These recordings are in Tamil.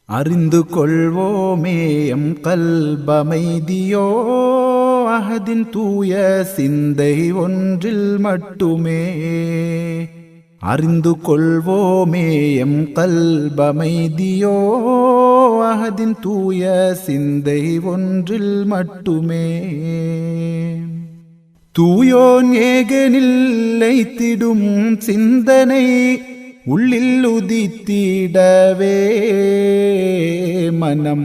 அறிந்து கொள்வோமே எம் கல்பமைதியோ அஹதின் தூய சிந்தை ஒன்றில் மட்டுமே. அறிந்து கொள்வோமே எம் கல்பமைதியோ அஹதின் தூய சிந்தை ஒன்றில் மட்டுமே. தூயோன் ஏகனில் லைத்திடும் சிந்தனை உள்ளில் உதித்திடவே மனம்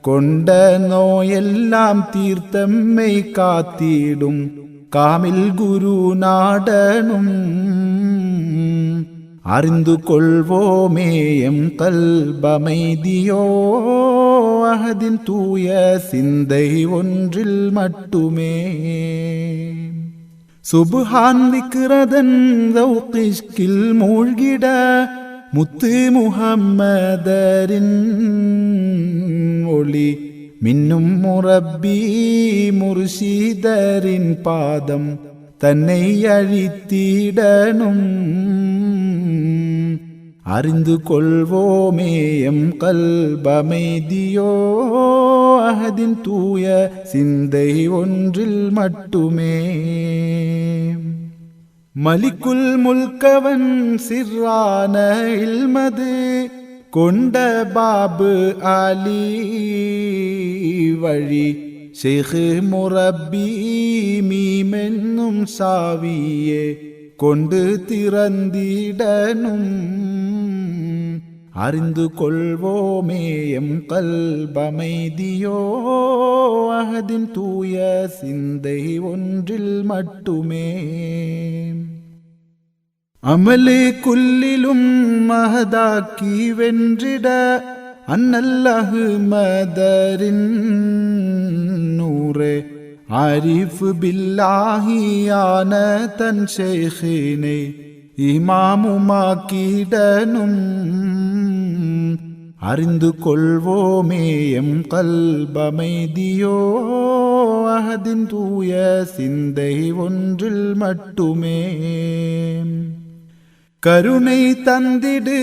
கொண்ட நோயெல்லாம் தீர்த்தம்மை காத்திடும் காமில் குரு நாடனும். அறிந்து கொள்வோமே எம் கல்பமைதியோ அஹதின் தூய சிந்தை ஒன்றில் மட்டுமே. சுப்ஹான் விக்ரதன் தௌகிஷ்கில் மூழ்கிட முத்து முஹம்மதரின் ஒளி மின்னும் முரப்பி முர்ஷிதரின் பாதம் தன்னை அழித்திடனும். அறிந்து கொள்வோமே எம் கல்பமைதியோ அஹதின் தூய சிந்தை ஒன்றில் மட்டுமே. மலிக்குல் முல்கவன் சிர்ரான இல்மது கொண்ட பாபு அலி வழி ஷேഖ് முரப்பி மீமென்னும் சாவியே கொண்டு திறந்திடனும். அறிந்து கொள்வோமே எம் கல்பமைதியோ அஹதின் தூய சிந்தை ஒன்றில் மட்டுமே. அமலே குல்லிலும் மஹதாக்கி வென்றிட அன்னல்லஹு மதரின் நூரே ஆரிஃப் பில்லாஹியான தன் ஷேഖിനെ இமாமுமாக்கிடனும். அறிந்து கொள்வோமே எம் கல்பமைதியோ அஹதின் தூய சிந்தை ஒன்றில் மட்டுமே. கருணை தந்திடு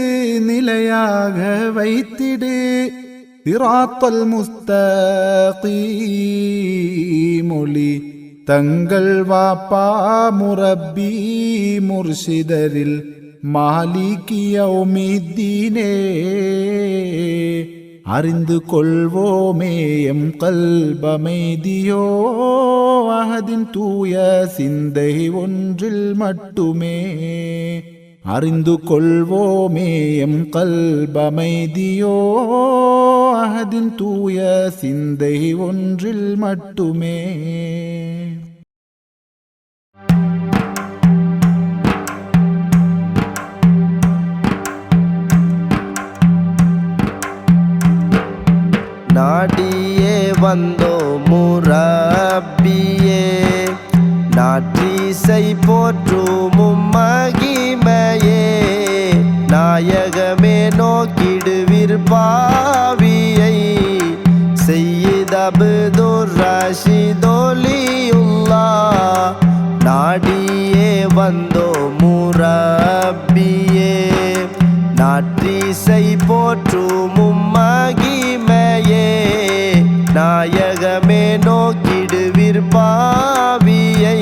நிலையாக வைத்திடு சிராத்தல் முஸ்தகீம் மொழி தங்கள் வாப்பா முரப்பி முர்ஷிதரில் மாலிகி யௌமித்தீனே. அறிந்து கொள்வோமே எம் கல்பமைதியோ அஹதின் தூய சிந்தை ஒன்றில் மட்டுமே. அறிந்து கொள்வோமே எம் கல்பமைதியோ அஹதின் தூய சிந்தை ஒன்றில் மட்டுமே. நாடியே வந்தோ முரப்பியே நாற்றிசை போற்றும் மகிமையே. நாயகமே நோக்கிடுவிர் பாவியை சையீத் அப்துர் ரஷீத் ஒலியுல்லாஹ். நாடியே வந்தோ முரப்பியே நாற்றிசை போற்றும் மகிமையே. நாயகமே நோக்கிடுவிர் பாவியை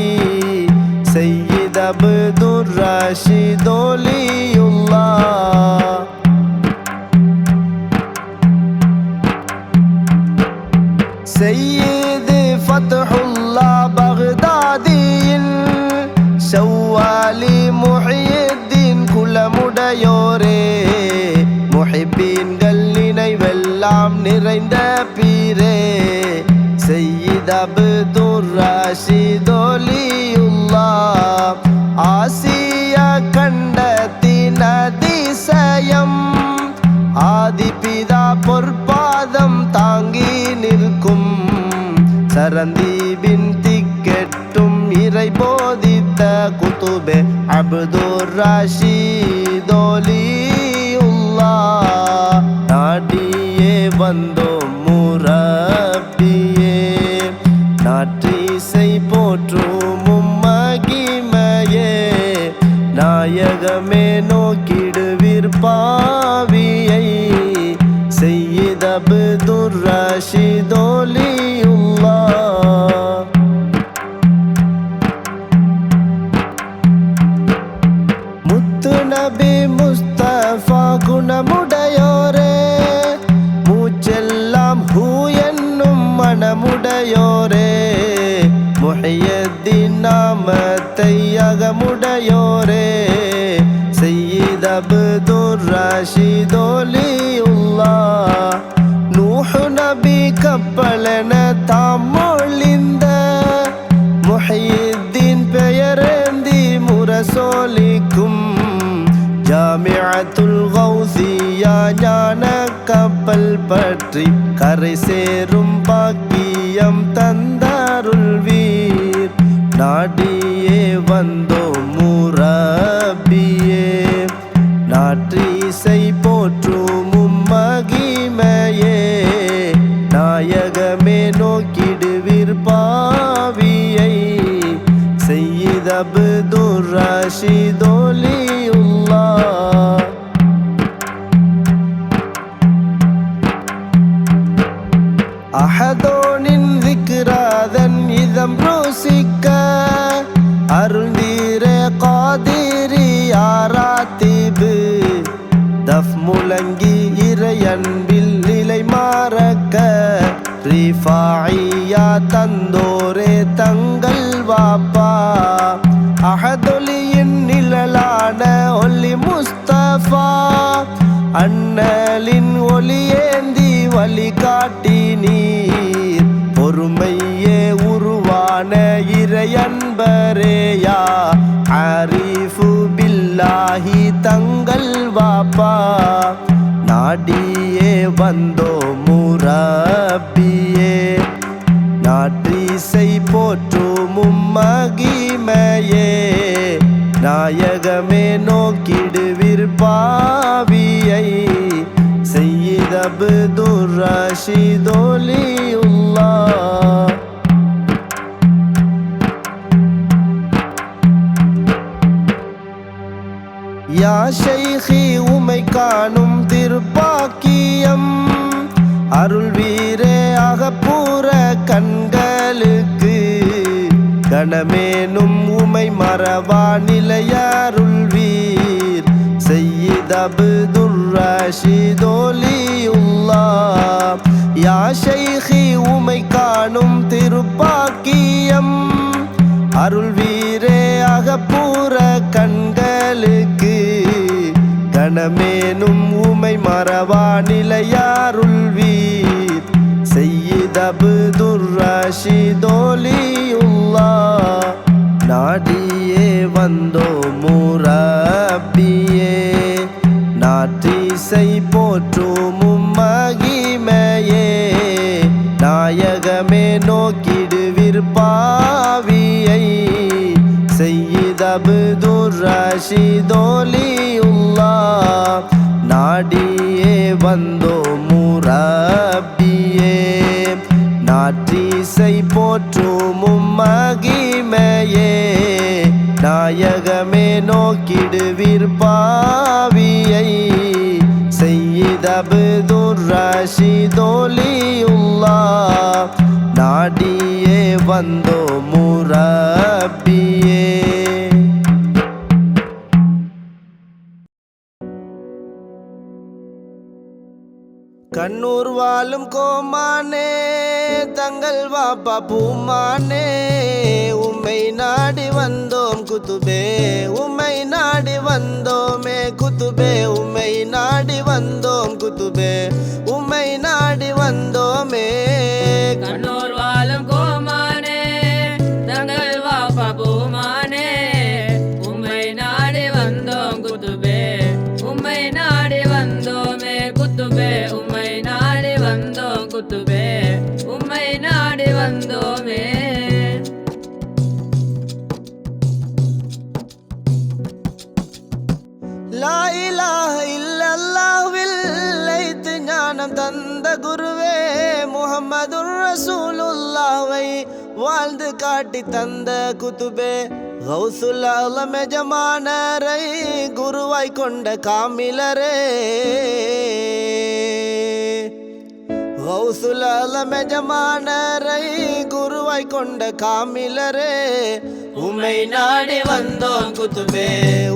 சையீத் அப்துர் ரஷீத் ஒலியுல்லாஹ். சையீத் ஃபத்ஹுல்லாஹ் பக்தாதியில் ஷவ்வாலி முஹியுத்தீன் குலமுடையோரே. முஹிப்பீன்கள் நினைவெல்லாம் நிறைந்த பீரே சையீத் அப்துர் ரஷீத் ஒலியுல்லாஹ். ஆசியா கண்டத்தின் அதிசயம் ஆதிபிதா பொற்பாதம் தாங்கி நிற்கும் சரந்தீபின் திக்கெட்டும் இறை போதித்த குதுபே அப்துர் ரஷீத் ஒலியுல்லாஹ். நாடியே வந்தோம் முரப்பியே நாற்றிசை போற்றும் மகிமையே. நாயகமே நோக்கிடுவிர் பாவியை செய்ய அப்துர் ரஷீத் ஒலியுல்லாஹ். முத்து நபி முஸ்தபா குணமுடையோரே, மூச்செல்லாம் ஹூ என்னும் மனமுடையோரே, முஹையத்தீன் நாமத்தை அகமுடையோரே, சையீத் அப்துர் ரஷீத் ஒலியுல்லாஹ். நூஹ் நபி கப்பலென தாம் மொழிந்த, முஹையத்தீன் பெயரேந்தி முரசொலிக்கும், ஜாமிஅத்துல் கௌசியா ஞான கப்பல் பற்றி கரை சேரும் பாக்கியம் தந்தாருள் வீர். நாடியே வந்தோம் முரப்பியே, நாற்றிசை போற்றும் மகிமையே, நாயகமே நோக்கிடுவீர் பாவியை, சையீத் அப்துர் ரஷீத் ஒலியுல்லாஹ். அஹதோனின் விக்ராதன் இதம் ருசிக்க, அருள்தீர காதிரி யாராத்திபு, தஃப் முழங்கி இறையன்பில் நிலை மாறக்க, ரிஃபாயியா தந்தோரே தங்கள் வாப்பா, அஹதொலியின் நிழலான ஒலி முஸ்தபா, அண்ணலின் ஒலியேந்தி வழிகாட்டி நீர், பொறுமையே உருவான இறையன்பரேயா, ஆரிஃபு பில்லாஹி தங்கள் வாப்பா, நாடியே வந்தோ முரப்பியே, நாற்றிசை போற்றும் மகிமையே, நாயகமே நோக்கிடுவீர் பாவியை, சையீத் அப்துர் ரஷீத் ஒலியுல்லாஹ். யா ஷைഖி உமை காணும் திருப்பாக்கியம், அருள் வீரே அகப்பூர கண்களுக்கு, கணமேனும் உமை மறவா நிலையருள் வீர், சையீத் அப்துர் ரஷீத் ஒலியுல்லாஹ். யா ஷைഖி உமை காணும் திருப்பாக்கியம், அருள் வீரே அகப்பூர கண்களுக்கு, கணமேனும் உமை மறவா நிலையருள் வீர், சையீத் அப்துர் ரஷீத் ஒலியுல்லாஹ். நாடியே வந்தோ முரப்பியே, நாற்றிசை போற்றும் மகிமையே, நாயகமே நோக்கிடுவீர் பாவியை, சையீத் அப்துர் ரஷீத் ஒலியுல்லாஹ். நாடியே வந்தோ முரப்பியே, நாற்றிசை போற்றும் மகிமையே, நாயகமே நோக்கிடுவீர் பாவியை, சையீத் அப்துர் ரஷீத் ஒலியுல்லாஹ். நாடியே வந்தோ முரப்பியே. கண்ணூர் வாழும் கோமானே தங்கள் வாப்பா பூமானே, உம்மை நாடி வந்தோம் குத்துபே, உம்மை நாடி வந்தோமே குத்துபே, உம்மை நாடி வந்தோம் குத்துபே, உம்மை நாடி வந்தோமே. கண்ணூர் வாழும் கோமானே தங்கள் வாப்பா பூமானே, உம்மை நாடி வந்தோம் குத்துபே, உம்மை நாடி வந்தோமே குத்துபே, உம்மை நாடி வந்தோம் குத்துபே, உம்மை நாடி வந்தோமே. லா இலாஹ இல்லல்லாஹ்வில் லைத்து ஞானம் தந்த குருவே, முஹம்மதுர் ரசூலுல்லாஹ்வை வாழ்ந்து காட்டி தந்த குத்துபே, கௌசுல் ஆலம் எஜமானரை குருவாய் கொண்ட காமிலரே, கௌசுல் ஆலம் எஜமானரை குருவாய் கொண்ட காமிலரே உம்மை நாடி வந்தோம் குத்துபே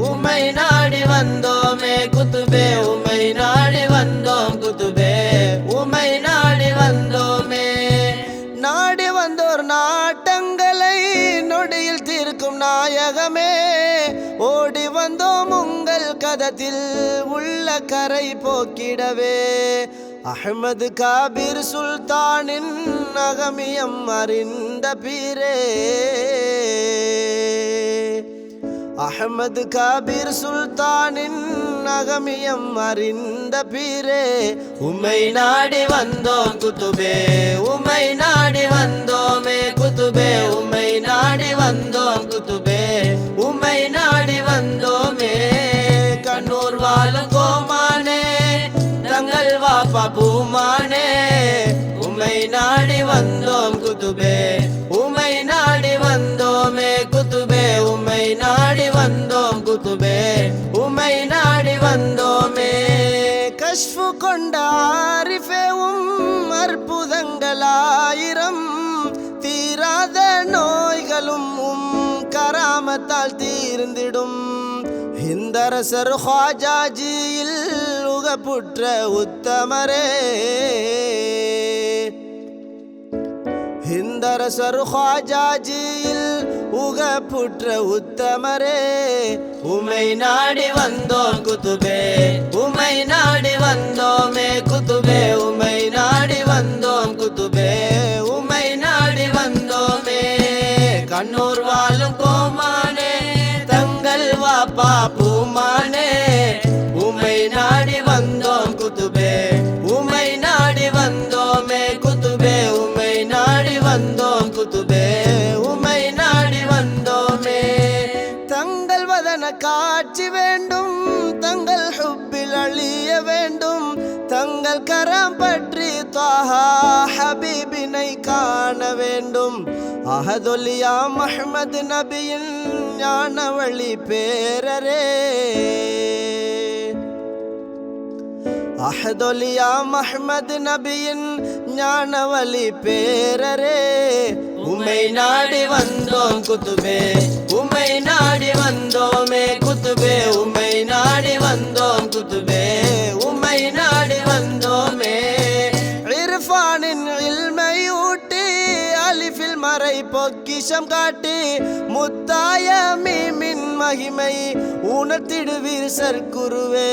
உம்மை நாடி வந்தோமே குத்துபே உம்மை நாடி வந்தோம் குத்துபே உம்மை நாடி வந்தோமே நாடி வந்தோர் நாட்டங்களை நொடியில் தீர்க்கும் நாயகமே ஓடி வந்தோம் உங்கள் கதத்தில் உள்ள கரை போக்கிடவே அஹ்மது காபிர் சுல்தானின் அகமியம் அறிந்த பீரே அஹ்மது காபிர் சுல்தானின் அகமியம் அறிந்த பீரே உம்மை நாடி வந்தோம் குத்துபே உம்மை நாடி வந்தோமே குத்துபே உம்மை நாடி வந்தோம் குத்துபே உம்மை நாடி வந்தோமே கண்ணூர் வாழும் கோமானே தங்கள் வாப்பா பூமானே உம்மை நாடி வந்தோம் குத்துபே உம்மை நாடி வந்தோமே குத்துபே உம்மை நாடி வந்தோம் குத்துபே உம்மை நாடி வந்தோமே கஷ்ஃபு கொண்ட ஆரிஃபே அற்புதங்களாயிரம் தீராத நோய்களும் கராமத்தால் தீர்ந்திடும் ஹிந்தரசர் ஹாஜாஜியில் உகப்புற்ற உத்தமரே ஹிந்தரசர் ஹாஜாஜியில் உகப்புற்ற உத்தமரே உம்மை நாடி வந்தோம் குத்துபே உம்மை நாடி வந்தோமே குத்துபே உம்மை நாடி வந்தோம் குத்துபே உம்மை நாடி வந்தோமே கண்ணூர் வாழும் கோமானே தங்கள் வாப்பா பூமானே உம்மை நாடி வந்தோம் குத்துபே உம்மை நாடி வந்தோமே குத்துபே உம்மை நாடி வந்தோம் குத்துபே உம்மை நாடி வந்தோமே தங்கள் வதன காட்சி வேண்டும் தங்கள் ஹுப்பில் அழிய வேண்டும் தங்கள் கரம் பற்றி தாஹா ஹபீபினை காண வேண்டும் அஹதுல்யா முஹம்மது நபியின் ஞான வழி பேரரே அஹதுல்யா முஹம்மது நபியின் ஞான வழி பேரரே உம்மை நாடி வந்தோம் குத்துபே உம்மை நாடி வந்தோமே குத்துபே உம்மை நாடி வந்தோம் குத்துபே உம்மை நாடி வந்தோமே இர்ஃபானின் இல்மை ஊட்டி அலிஃபில் மறை பொக்கிஷம் காட்டி முத்தாய மீமின் மகிமை உணர்த்திடுவீர் சர்க்குருவே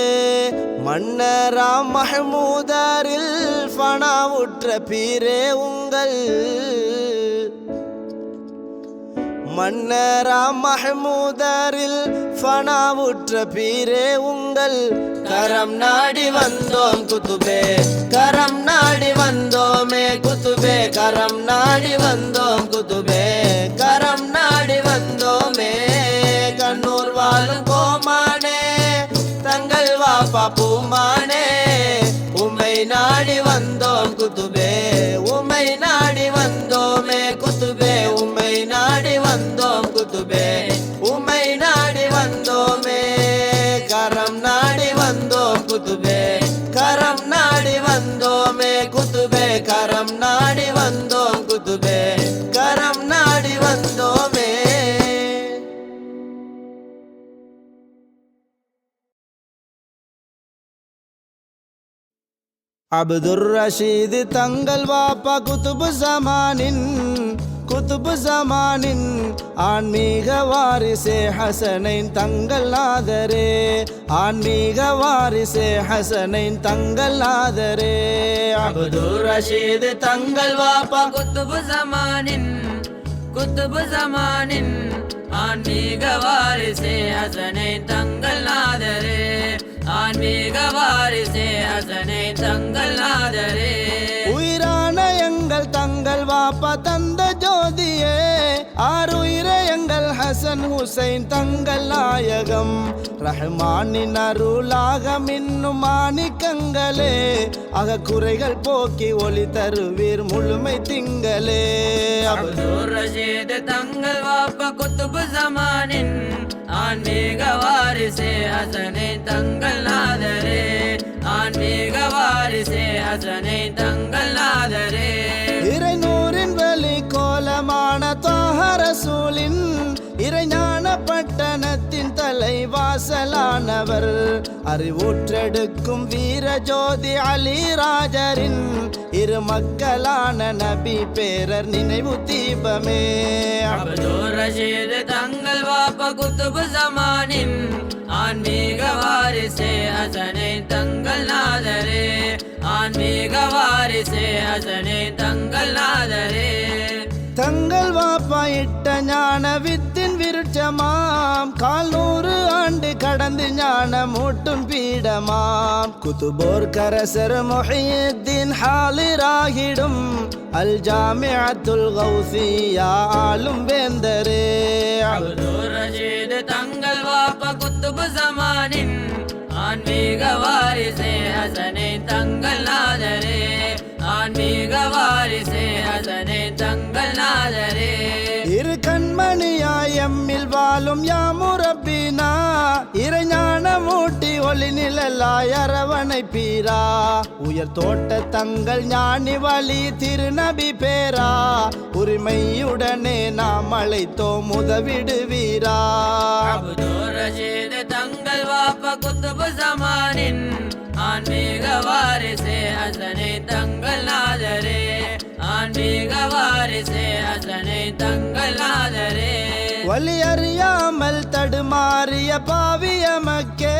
மன்னராம் மஹமூதரில் ஃபனாவுற்ற பீரே உங்கள் மன்னராம் மஹமூதரில் ஃபனாவுற்ற பீரே உங்கள் கரம் நாடி வந்தோம் குத்துபே கரம் நாடி வந்தோமே குத்துபே கரம் நாடி வந்தோம் குத்துபே கரம் நாடி வந்தோமே கண்ணூர் வாழும் கோமானே தங்கள் வாப்பா பூமானே உம்மை நாடி வந்தோம் குத்துபே உம்மை நாடி வந்தோமே குத்துபே உம்மை நாடி வந்தோம் குத்துபே உம்மை நாடி வந்தோமே கரம் நாடி வந்தோம் குத்துபே கரம் நாடி வந்தோமே குத்துபே கரம் நாடி வந்தோம் குத்துபே கரம் நாடி வந்தோமே அப்துர் ரஷீது தங்கள் வாப்பா குத்துபு ஜமானின் ஆன்மீக வாரிசே ஹசனைன் தங்கள் நாதரே ஆன்மீக வாரிசே ஹசனைன் தங்கள் நாதரே அப்துர் ரஷீது தங்கள் வாப்பா குத்துபு ஜமானின் ஆன்மீக வாரிசே ஹசனை தங்கள் நாதரே ஆன்மீக வாரிசே ஹசனை தங்கள் நாதரே உயிரான எங்கள் தங்கள் வாப்பா தந்த ஜோதியே ஆறுயிரே எங்கள் ஹசன் ஹுசைன் தங்கள் நாயகம் ரஹ்மானின் அருளாக மின்னும் மாணிக்கங்களே அகக்குறைகள் போக்கி ஒளி தருவீர் முழுமை திங்களே அப்துர் ரஷீது தங்கள் வாப்பா குத்துபு ஜமானின் ஆன்மீக வாரிசே ஹசனை தங்கள் நாதரே ஆன்மீக வாரிசே ஹசனை தங்கள் நாதரே அசலானவர் அறிவுற்றெடுக்கும் வீர ஜோதி அலி ராஜரின் இரு மக்களான நபி பேரர் நினைவு தீபமே அப்துல் ரஷீத் தங்கள் வாப்பா குத்துபு ஜமானின் ஆன்மீக வாரிசே ஹசனை தங்கள் நாதரே ஆன்மீக வாரிசே ஹசனை தங்கள் நாதரே தங்கள் வாப்பா இட்ட ஞான வித்தின் விருட்சமாம் 400 ஆண்டு கடந்து ஞானம் ஊட்டும் பீடமாம் குதுபோர் கரசர் முஹியுத்தீன் ஹாலிராகிடும் அல் ஜாமிஅத்துல் கௌசியா ஆளும் வேந்தரே அப்துல் ரஷீத் தங்கள் வாப்பா குத்துபு ஜமானின் ஆன்மீக வாரிசே ஹசனை தங்கள் நாதரே ஆன்மீக வாரிசே ஹசனை தங்கள் நாதரே இரு கண்மணியாய் எம்மில் வாழும் யாமுரப்பினா இறைஞான மூட்டி ஒளி நிழலாய் அரவணை பீரா உயர் தோட்ட தங்கள் ஞானி வழி திருநபி பேரா உரிமையுடனே நாம் அழைத்தோம் உதவிடுவீரா அப்துல் ரஷீத் தங்கள் வாப்பா குத்துபு ஜமானின் ஆன்மீக வாரிசே ஹசனை தங்கள் நாதரே ஆன்மீக வாரிசே ஹசனை தங்கள் நாதரே வழி அறியாமல் தடுமாறிய பாவிய மக்கே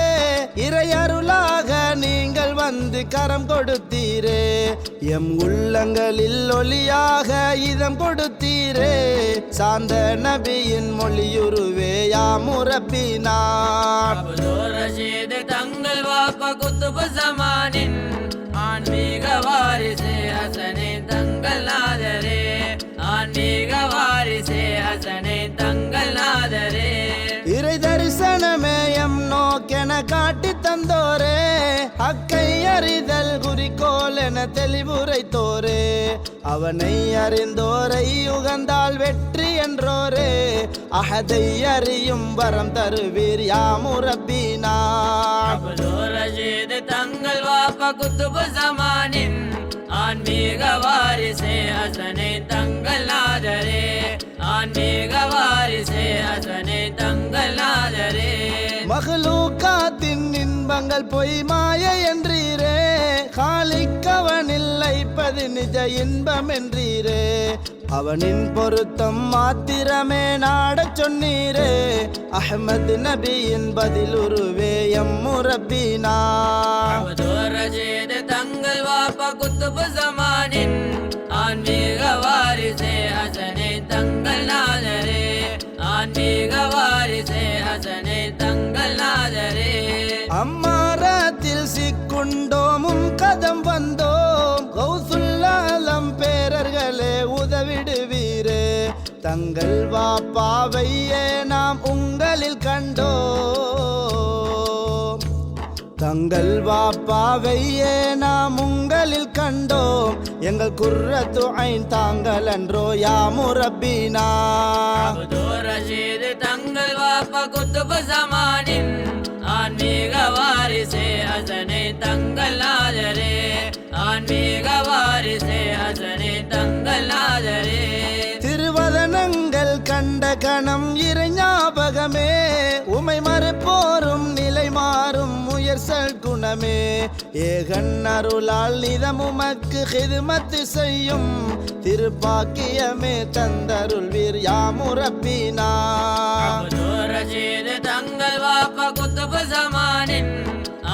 இறையருளாக நீங்கள் வந்து கரம் கொடுத்தீரே எம் உள்ளங்களில் ஒளியாக இதம் கொடுத்தீரே சாந்த நபியின் மொழியுருவே யாமுரப்பினார் அப்துல் ரஷீத் தங்கள் வாப்பா குத்துபு ஜமானின் ஆன்மீக வாரிசே ஹசனை தங்கள் நாதரே ஆன்மீக வாரிசே ஹசனை தங்கள் நாதரே இறை தரிசனமே எம் நோக்கென காட்டி தந்தோரே அக்கை அறிதல் குறிக்கோள் என தெளிவுரைத்தோரே அவனை அறிந்தோரை உகந்தால் வெற்றி என்றோரே அஹதை அறியும் வரம் தருவீர் யாமுரப்பினா அப்துல் ரஷீத் தங்கள் வாப்பா குத்துபு ஜமானின் ஆன்மீக வாரிசே ஹசனை தங்கள் நாதரே ஆன்மீக வாரிசே ஹசனை தங்கள் நாதரே மஹ்லூகாத்தின் இன்பங்கள் பொய் மாய என்றீரே காலிக்கவனில் லைப்பது நிஜ இன்பம் என்றீரே அவனின் பொருத்தம் மாத்திரமே நாடச் சொன்னீரே அஹ்மத் நபியின் பதில் உருவே எம்முரப்பினா அப்துல் ரஷீத் தங்கள் வாப்பா குத்துபு ஜமானின் ஆன்மீக வாரிசே ஹசனை தங்கள் நாதரே ஆன்மீக வாரிசே ஹசனை தங்கள் நாதரே அம்மாரத்தில் சிக்குண்டோமும் கதம் வந்தோம் கௌசுல்லாலம் பேரர்களே உதவிடுவீரே தங்கள் வாப்பாவையே நாம் உங்களில் கண்டோம் தங்கள் வாப்பாவையே நாம் உங்களில் கண்டோம் எங்கள் குர்ரத்து ஐன் தாங்கள் அன்றோ யாமுரப்பினா அப்துல் ரஷீத் தங்கள் வாப்பா குத்துபு ஜமானின் ஆன்மீக வாரிசே ஹசனை தங்கள் நாதரே ஆன்மீக வாரிசே ஹசனை தங்கள் நாதரே திருவதனங்கள் கண்ட கணம் இறை ஞாபகமே உமை மறுப்போரும் நிலை மாறும் உயர்சல் குணமே ஏகன் அருளால் நிதம் உமக்கு ஹிதுமத்து செய்யும் திருப்பாக்கியமே தந்தருள் வீர் யாமுரப்பினா அப்துல் ரஷீத் தங்கள் வாப்பா குத்துபு ஜமானின்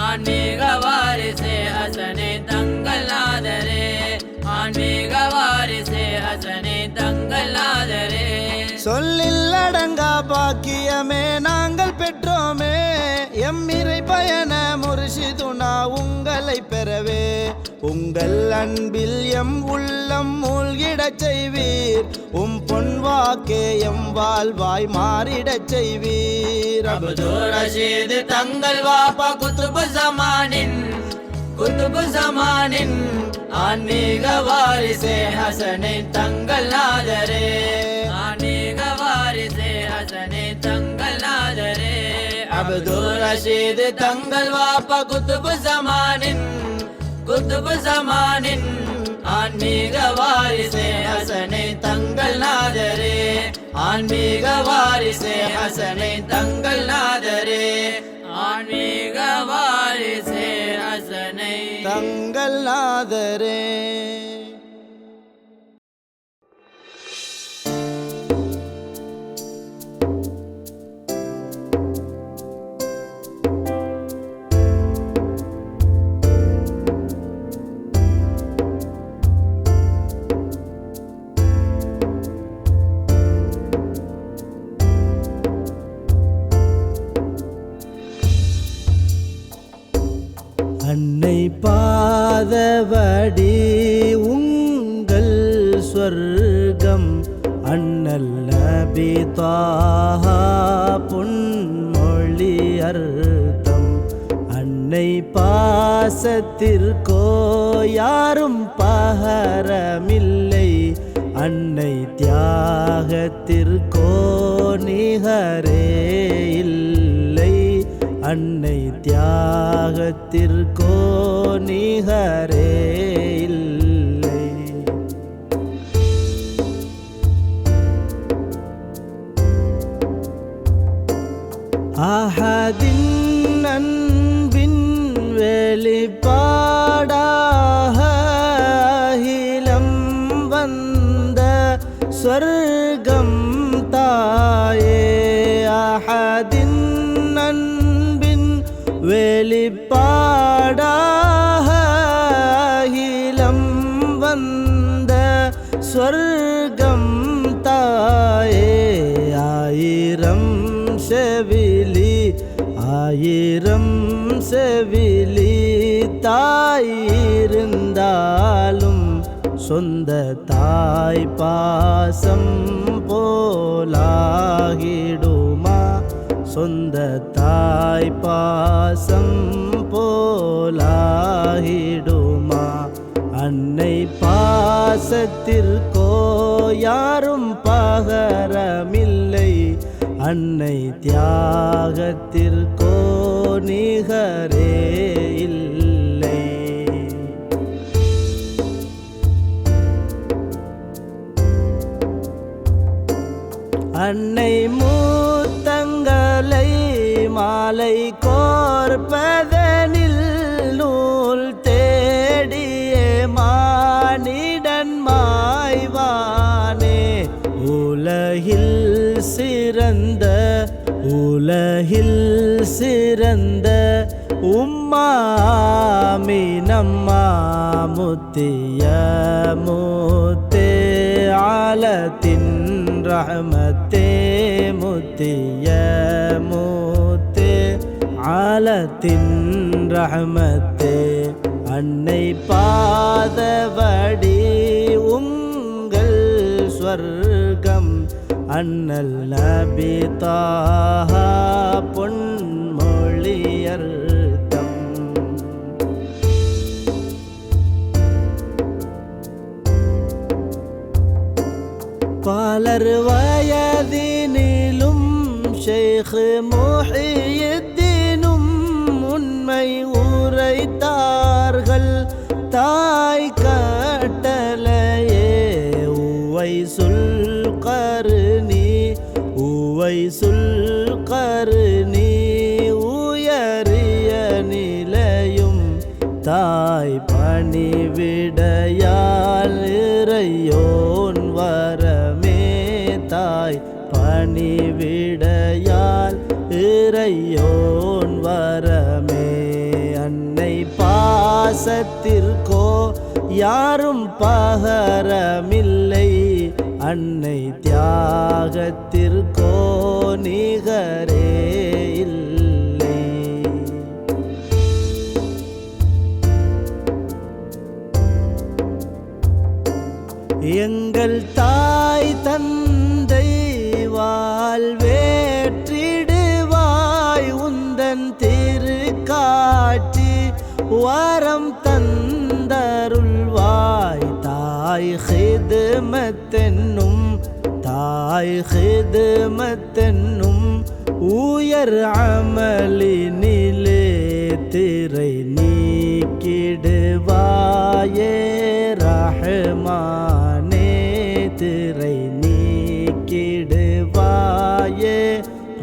ஆன்மீக வாரிசே ஹசனை தங்கள் நாதரே ஆன்மீக வாரிசே ஹசனை தங்கள் நாதரே சொல்லில் அடங்கா பாக்கியமே நாங்கள் பெற்றோமே எம் இறை பயண முர்ஷிதுனா உங்களை பெறவே உங்கள் அன்பில் எம் உள்ளம் மூழ்கிடச் செய்வீர் பொன் வாக்கே எம் வாழ்வாய் மாறிடச் செய்வீர் அப்துல் ரஷீத் தங்கள் வாப்பா குத்துபு ஜமானின் ஆன்மீக வாரிசே ஹசனை தங்கள் நாதரே ஆன்மீக வாரிசே ஹசனை தங்கள் நாதரே அப்துல் ரஷீத் தங்கள் வாப்பா குத்துபு ஜமானின் ஆன்மீக வாரிசே ஹசனை தங்கள் நாதரே ஆன்மீக வாரிசே ஹசனை தங்கள் நாதரே ஆன்மீக வாரிசே அசனை தங்கள் நாதரே. அன்னை பாதவடி உங்கள் ஸ்வர்க்கம் அண்ணல் நபி தாஹா பொன்மொழி அர்த்தம். அன்னை பாசத்திற்கோ யாரும் பகரமில்லை, அன்னை தியாகத்திற்கோ நிகரே இல்லை, அன்னை தியாகத்திற்கோ நிகரே இல்லை. அஹதின் அன்பின் வெளிப்பாடாக அகிலம் வந்த சொர்க்கம் தாயே. அஹதின் அன்பின் வெளிப்பாடாக அகிலம் வந்த சொர்க்கம் தாயே. ஆயிரம் செவிலி ஆயிரம் செவிலி தாயிருந்தாலும் சொந்த தாய் பாசம் போலாகிடுமா, சொந்த தாய் பாசம் போலாகிடுமா. அன்னை பாசத்திற்கோ யாரும் பகரமில்லை, அன்னை தியாகத்திற்கோ நிகரே இல்லை. அன்னை மூத்தங்களை மாலை கோர்ப்பதனில் நூல் தேடியே மானிடன் மாய்வானே. உலகில் சிறந்த உலகில் சிறந்த உம்மாமினம்மா முத்திய முத்தே ஆலத்தின் ரஹமத்தே முத்திய முத்தே ஆலத்தின் ரஹமத்தே. அன்னை பாதவடி உங்கள் ஸ்வர்க்கம் அண்ணல் நபி தாஹா பொன்மொழி அர்த்தம். பலர் வயதினிலும் ஷேக் முஹியுத்தீனும் உண்மை உரைத்தார்கள். தாய் கட்டளையே உவைசுல் கர்னி உவைசுல் கர்னி உயரிய நிலையும் தாய் பணிவிடையால் இறையோன் வரமே. தாய் பணிவிடையால் இறையோன் வரமே. அன்னை பாசத்திற்கோ யாரும் பகரமில்லை, அன்னை தியாகத்திற்கோ நிகரே இல்லை. எங்கள் தாய் தந்தை வாழ்வேற்றிடுவாய் உந்தன் திருக்காட்சி வரம் தந்தருள்வாய். தாய் ஹிதுமத்தென்னும் தாய் ஹிதுமத்தென்னும் உயர் அமலினிலே திரை நீக்கிடுவாயே ரஹ்மானே. திரை நீக்கிடுவாயே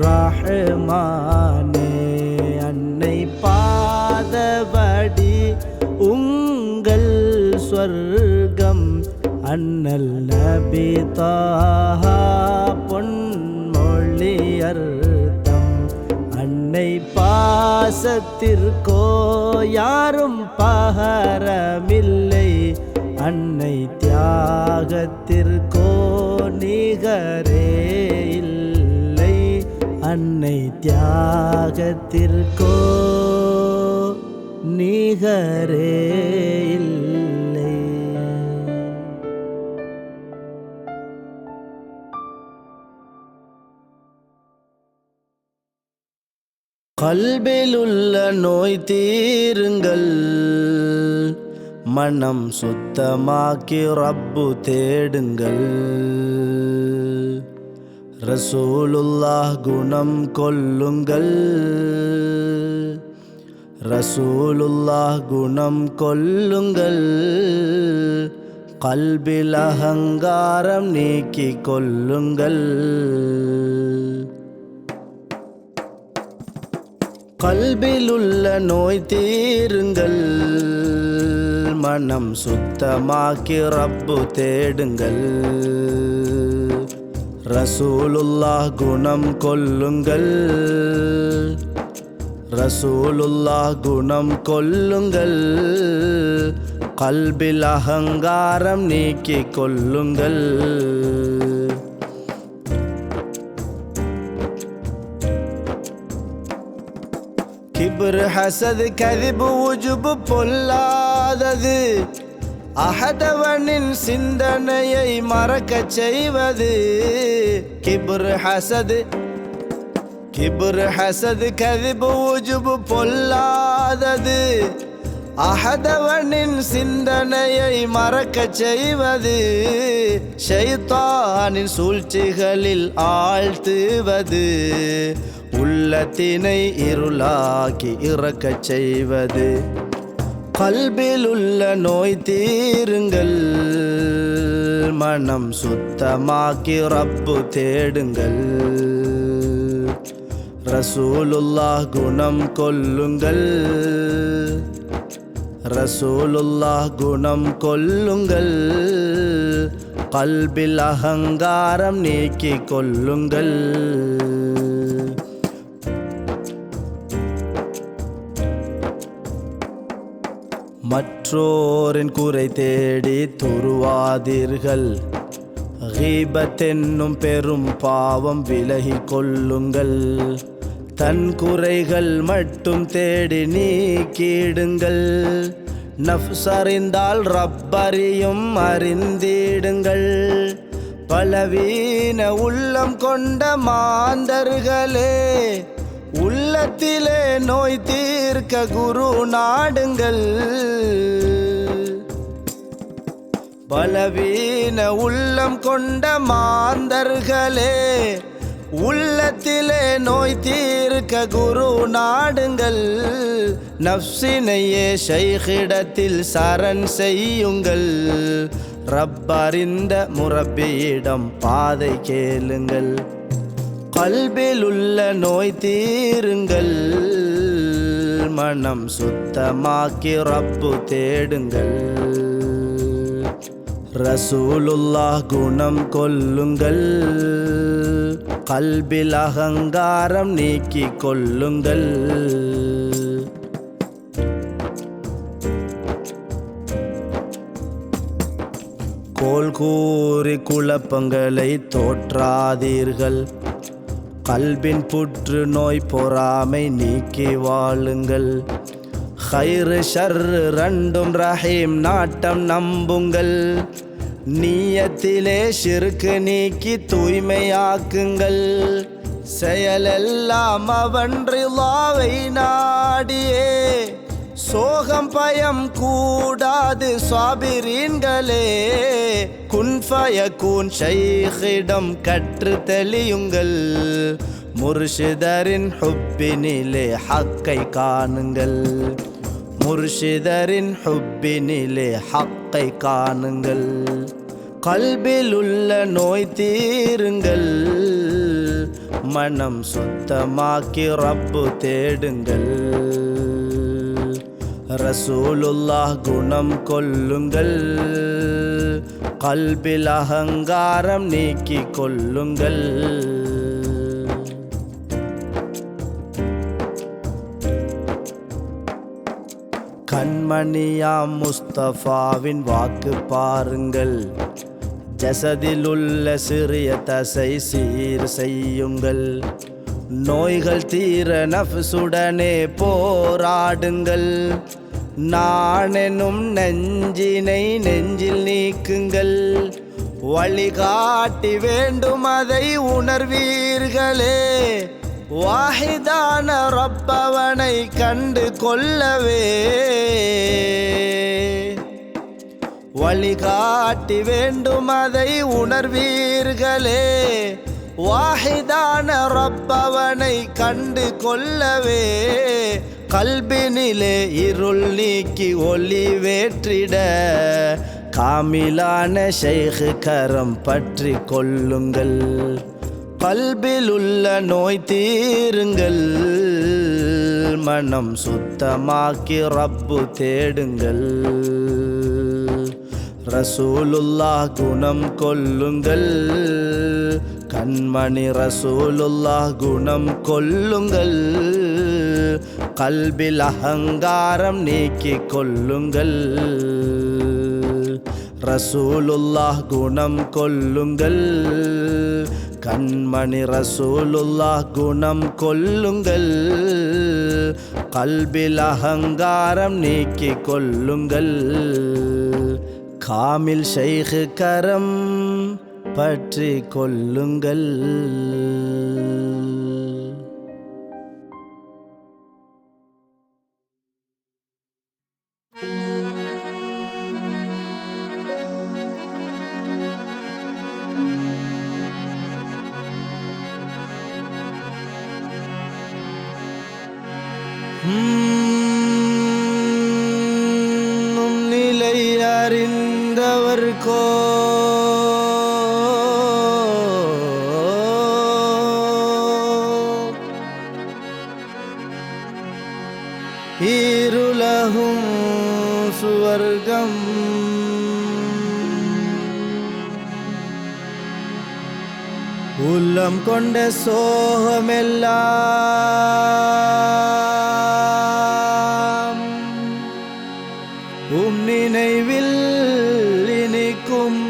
ரஹ்மானே. ஸ்வர்க்கம் அண்ணல் நபி தாஹா பொன்மொழி அர்த்தம் அன்னை பாசத்திற்கோ யாரும் பகரமில்லை அன்னை தியாகத்திற்கோ நிகரே இல்லை அன்னை தியாகத்திற்கோ நிகரே இல்லை. கல்பிலுள்ள நோய் தீருங்கள் மனம் சுத்தமாக்கி ரப்பு தேடுங்கள் ரசூலுல்லாஹ் குணம் கொல்லுங்கள் ரசூலுல்லாஹ் குணம் கொல்லுங்கள் கல்பில் அகங்காரம் நீக்கி கொல்லுங்கள் கல்பிலுள்ள நோய் தீருங்கள் மனம் சுத்தமாக்கி ரப்பு தேடுங்கள் ரசூலுல்லாஹ் குணம் கொல்லுங்கள் ரசூலுல்லாஹ் குணம் கொல்லுங்கள் கல்பில் அகங்காரம் நீக்கி கொல்லுங்கள் கிப்ர் ஹசத் கதிப் உஜுப் பொல்லாதது அஹதவனின் சிந்தனையை மறக்கச் செய்வது கிப்ர் ஹசத் கதிப் உஜுப் பொல்லாதது அஹதவனின் சிந்தனையை மறக்கச் செய்வது ஷைத்தானின் சூழ்ச்சிகளில் ஆழ்த்துவது உள்ளத்தினை இருளாக்கி இறக்கச் செய்வது கல்பிலுள்ள நோய் தீருங்கள் மனம் சுத்தமாக்கி ரப்பு தேடுங்கள் ரசூலுல்லாஹ் குணம் கொல்லுங்கள் ரசூலுல்லாஹ் குணம் கொல்லுங்கள் கல்பில் அகங்காரம் நீக்கி கொல்லுங்கள் மற்றோரின் குறை தேடி துருவாதீர்கள் கீபத் என்னும் பெரும் பாவம் விலகி கொள்ளுங்கள் தன் குறைகள் மட்டும் தேடி நீக்கிடுங்கள் நஃப்ஸ் அறிந்தால் ரப்பறியும் அறிந்திடுங்கள் பலவீன உள்ளம் கொண்ட மாந்தர்களே உள்ளத்திலே நோய் தீர்க்க குரு நாடுங்கள் பலவீன உள்ளம் கொண்ட மாந்தர்களே உள்ளத்திலே நோய் தீர்க்க குரு நாடுங்கள் நஃப்ஸினையே ஷைஹிடத்தில் சரண் செய்யுங்கள் ரப்பறிந்த முரப்பியிடம் பாதை கேளுங்கள் கல்பிலுள்ள நோய் தீருங்கள் மனம் சுத்தமாக்கி ரப்பு தேடுங்கள் ரசூலுல்லாஹ் குணம் கொல்லுங்கள் கல்பில் அகங்காரம் நீக்கி கொல்லுங்கள் கோல் கூறி குழப்பங்களை தோற்றாதீர்கள் கல்பின் புற்று நோய் பொறாமை நீக்கி வாழுங்கள் ஹைர் ஷர் ரெண்டும் ரஹீம் நாட்டம் நம்புங்கள் நீயத்திலே ஷிர்க் நீக்கி தூய்மையாக்குங்கள் செயலெல்லாம் அவன் ரிலாவை நாடியே சோகம் பயம் கூடாது சாபிரீன்களே குன்ஃபயகூன் ஷைஹிடம் கற்று தெளியுங்கள் முர்ஷிதரின் ஹுப்பினிலே ஹக்கை காணுங்கள் முர்ஷிதரின் ஹுப்பினிலே ஹக்கை காணுங்கள் கல்பில் உள்ள நோய் தீருங்கள் மனம் சுத்தமாக்கி ரப்பு தேடுங்கள் ரசூலுல்லாஹ் குணம் கொள்ளுங்கள், கல்பில் அகங்காரம் நீக்கிக் கொள்ளுங்கள். கண்மணியாம் முஸ்தபாவின் வாக்கு பாருங்கள், ஜசதில் உள்ள சிறிய தசை சீர் செய்யுங்கள். நோய்கள் தீர நஃப்சுடனே போராடுங்கள். நானெனும் நெஞ்சினை நெஞ்சில் நீக்குங்கள். வழிகாட்டி வேண்டும் அதை உணர்வீர்களே. வாஹிதான ரப்பவனை கண்டு கொள்ளவே. வழிகாட்டி வேண்டும் அதை உணர்வீர்களே. வாஹிதான ரப்பவனை கண்டு கொள்ளவே. கல்பினிலே இருள் நீக்கி ஒளி வேற்றிட காமிலான ஷைഖ் கரம் பற்றி கொள்ளுங்கள். கல்பில் உள்ள நோய் தீருங்கள். மனம் சுத்தமாக்கி ரப்பு தேடுங்கள். ரசூலுல்லாஹ் குணம் கொள்ளுங்கள், கண்மணி ரசூலுல்லாஹ் குணம் கொள்ளுங்கள். கல்பில் அகங்காரம் நீக்கிக் கொள்ளுங்கள். ரசூலுல்லாஹ் குணம் கொள்ளுங்கள், கண்மணி ரசூலுல்லாஹ் குணம் கொள்ளுங்கள். கல்பில் அகங்காரம் நீக்கிக் கொள்ளுங்கள். காமில் ஷைഖ் கரம் பற்றி கொள்ளுங்கள். நிலை அறிந்தவர்கோ ஈருலகும் சுவர்க்கம். உள்ளம் கொண்ட சோகமெல்லாம் நினைவில் இனிக்கும்.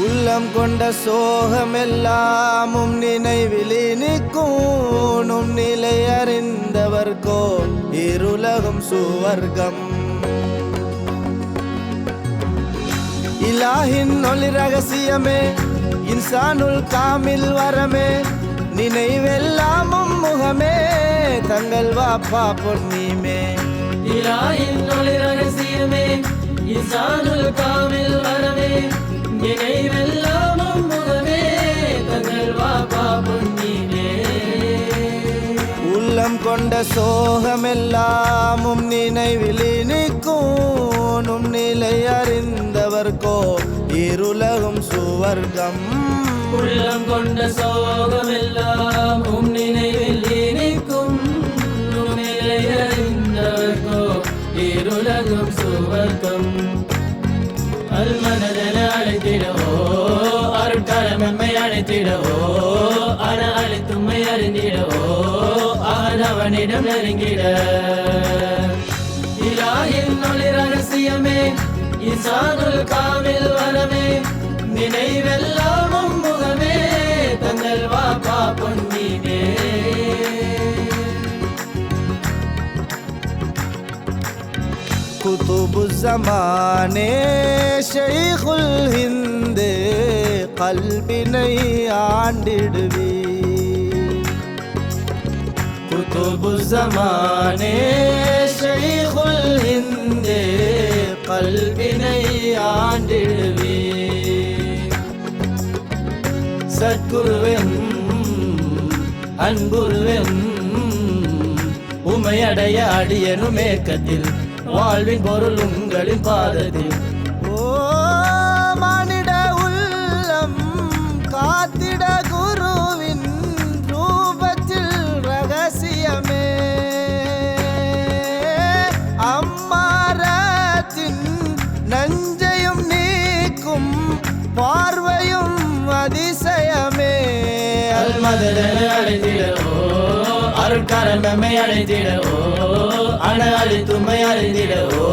உள்ளம் கொண்ட சோகமெல்லாம் நினைவில் இனிக்கும். நிலை அறிந்தவர்கோ இருலகம் சுவர்க்கம். இலாஹின் ஒளி ரகசியமே, இன்சானுல் காமில் வரமே, நினைவெல்லாமும் முகமே, தங்கள் வாப்பா பொன்னியுமே. இலாஹின் ஒளி ரகசியமே, இன்சானுல் காமில் வரமே, நினைவெல்லாமும் முகமே, தங்கள் வாப்பா பொன்னியுமே. உள்ளம் கொண்ட சோகமெல்லாமும் நினைவில் இனிக்கும். நிலை அறிந்தவர்கோ இருலகும் சுவர்க்கம். உள்ளம் கொண்ட சோகமெல்லாம் நினைவில் இனிக்கும். நிலை அறிந்தவர்கோ இருலகும் சுவர்க்கம். அல்மனதன அழைத்திடவோ, அருட்கரமெம்மை அழைத்திடவோ, அன அழைத்தும்மை அறிந்திடவோ, அவனிடம் நெருங்கிட. இலாஹின் ஒளி ரகசியமே, இன்சானுல் காமில் வரமே, நினைவெல்லாமும் முகமே, தங்கள் வாப்பா பொன்னியுமே. குதுபு ஸமானே ஷைഖுல் ஹிந்த் கல்பினை ஆண்டிடுவி. குதுபு ஸமானே ஷைഖுல் ஹிந்த் கல்பினை ஆண்டிடுவி. சத்குருவெம் அன்புருவெம் உமையடைய அடியனும் ஏக்கத்தில் வாழ்வின் பொருள் உங்களின் பாதத்தில். ஓ மானிட உள்ளம் காத்திட குருவின் ரூபத்தில் ரக அல்மதன அடைந்திடவோ அருட்கரமே அடைந்திடவோ அண அழித்துமை அறிந்திடவோ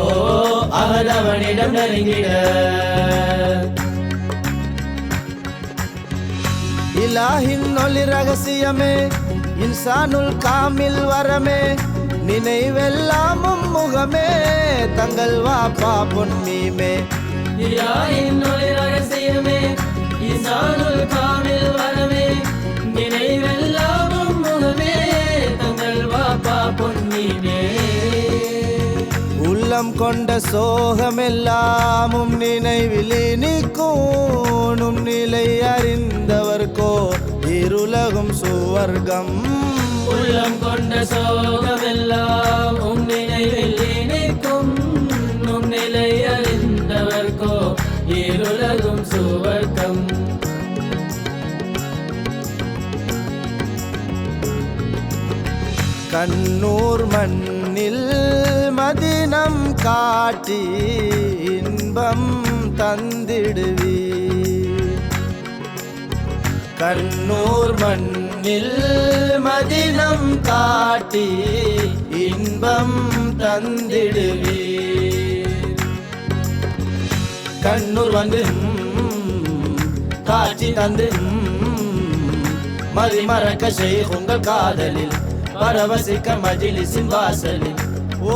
அவனவனிடம் நெருங்கிட இலாஹின் ஒளி ரகசியமே இன்சானுல் காமில் வரமே நினைவெல்லாமும் முகமே தங்கள் வாப்பா பொன்மீமே இலாஹின் ஒளி ரகசியமே இன்சானுல் காமில் வரமே நினைவெல்லாமும் முகமே தங்கள் வாப்பா பொன்மீமே உள்ளம் கொண்ட சோகமெல்லாமும் நினைவில் இனிக்கும் நிலை அறிந்தவர்கோ இருலகும் சுவர்க்கம் உள்ளம் கொண்ட சோகமெல்லாம் உம் நினைவில் இணைக்கும் உம் நிலை அறிந்தவர்கோ இருலகும் சுவர்க்கம் கண்ணூர் மண்ணில் மதினம் காட்டி இன்பம் தந்திடுவி கண்ணூர் மண்ணில் மதினம் காட்டி இன்பம் தந்திடுவி கண்ணூர் வந்து காட்சி தந்து மதிமறக்க ஷேக் உங்கள் காதலில் பரவசிக்க மஜ்லிஸின் வாசலில் ஓ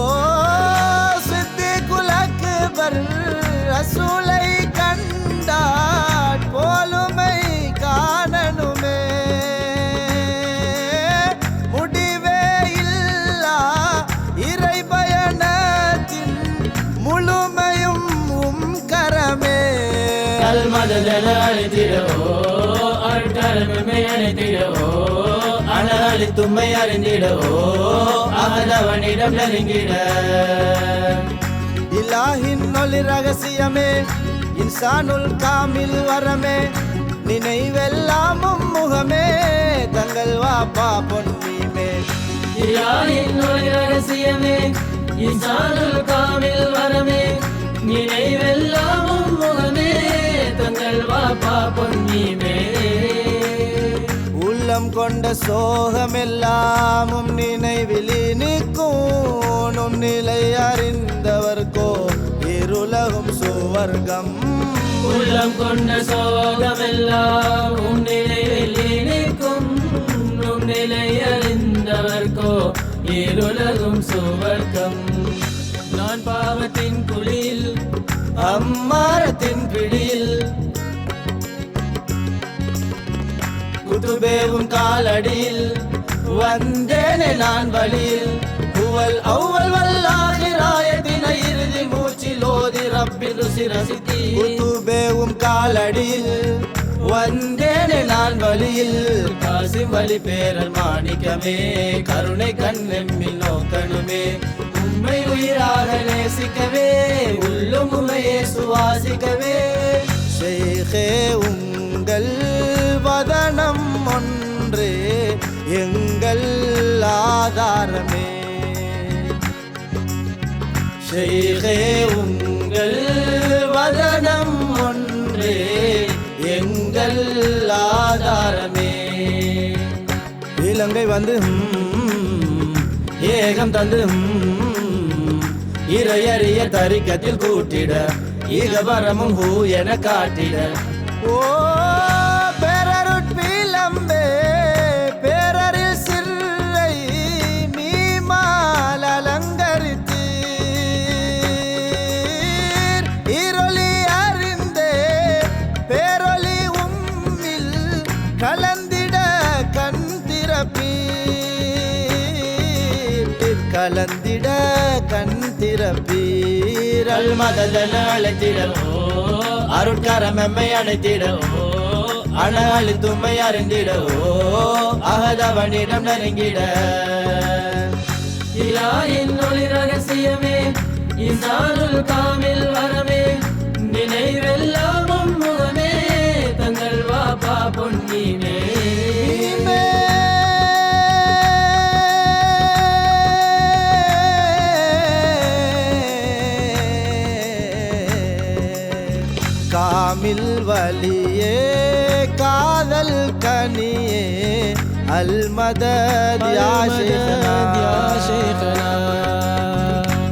சித்திகுல் அக்பர் ரசூலை கண்டாட் போலுமை காணனுமே முடிவே இல்லா இறை பயணத்தின் முழுமையும் கரமே அல்மதன அழைத்திடவோ அருட்கரமே அழைத்திடவோ அண அழித்துமை அறிந்திடவோ அவனவனிடம் நெருங்கிட இலாஹின் ஒளி ரகசியமே இன்சானுல் காமில் வரமே நினைவெல்லாமும் முகமே தங்கள் வாப்பா பொன்மீமே இலாஹின் ஒளி ரகசியமே இன்சானுல் காமில் வரமே நினைவெல்லாமும் முகமே தங்கள் வாப்பா பொன்மீமே உள்ளம் கொண்ட சோகமெல்லாமும் நினைவில் இனிக்கும் நிலை அறிந்தவர்கோ இருலகும் சுவர்க்கம் உள்ளம் கொண்ட சோகமெல்லாம் உம் நிலையில் இணைக்கும் உம் நிலை அறிந்தவர்கோ இருலகும் சுவர்க்கம் நான் பாவத்தின் குழியில் அம்மாரத்தின் பிடியில் குதுபேவும் காலடியில் வந்தேனே நான் வழியில் புவல் அவ்வல் வல்லாகிராயத்தின இறுதி மூச்சில் ஓதி ரப்பில் சிரசித்தி குதுபேவும் காலடியில் வந்தேனே நான் வழியில் காசிம் வழி பேரல் மாணிக்கமே கருணை கண்ணெம்மில் நோக்கணுமே உம்மை உயிராக நேசிக்கவே உள்ளும் உமையே சுவாசிக்கவே ஷேഖே உங்கள் வதனம் ஒன்றே எங்கள் ஆதாரமே ஷேഖே உங்கள் வதனம் ஒன்றே எங்கள் ஆதாரமே இலங்கை வந்து ஏகம் தந்து இறையறிய தரிக்கத்தில் கூட்டிட ஈகபரமும் ஹூ என காட்டிட ஓ பேரருட்பிலம்பே பேரரில் சிறை மீமால் அலங்கரித்து இருளி அறிந்தே பேரொளி உம்மில் கலந்திட கண் திறப்பீர் கலந்திட கண் திறப்பீர் அல்மதன அழைத்திடவோ அருட்கரமே அழைத்திடவோ அண அழித்துமை அறிந்திடவோ அகதவனிடம் நெருங்கிட இலாஹின் ஒளி ரகசியமே இன்சானுல் காமில் வரமே நினைவெல்லாமும் முகமே தங்கள் வாப்பா பொன்மீமே காமில் வலியே காதல் கனியே المدد يا شيخنا يا شيخنا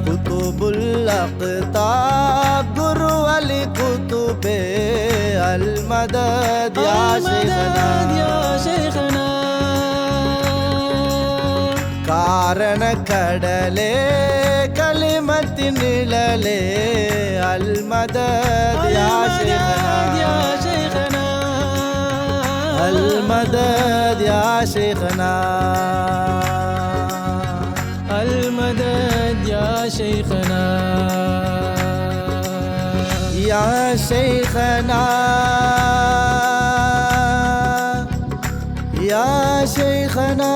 قطب الأقطاب قرو الكتب المدد يا شيخنا يا شيخنا காரண கடலே கலிமத்தின் நிழலே அல்மதத் யா ஷைഖனா அல்மதத் யா ஷைഖனா المدد يا شيخنا யா ஷைഖனா யா ஷைഖனா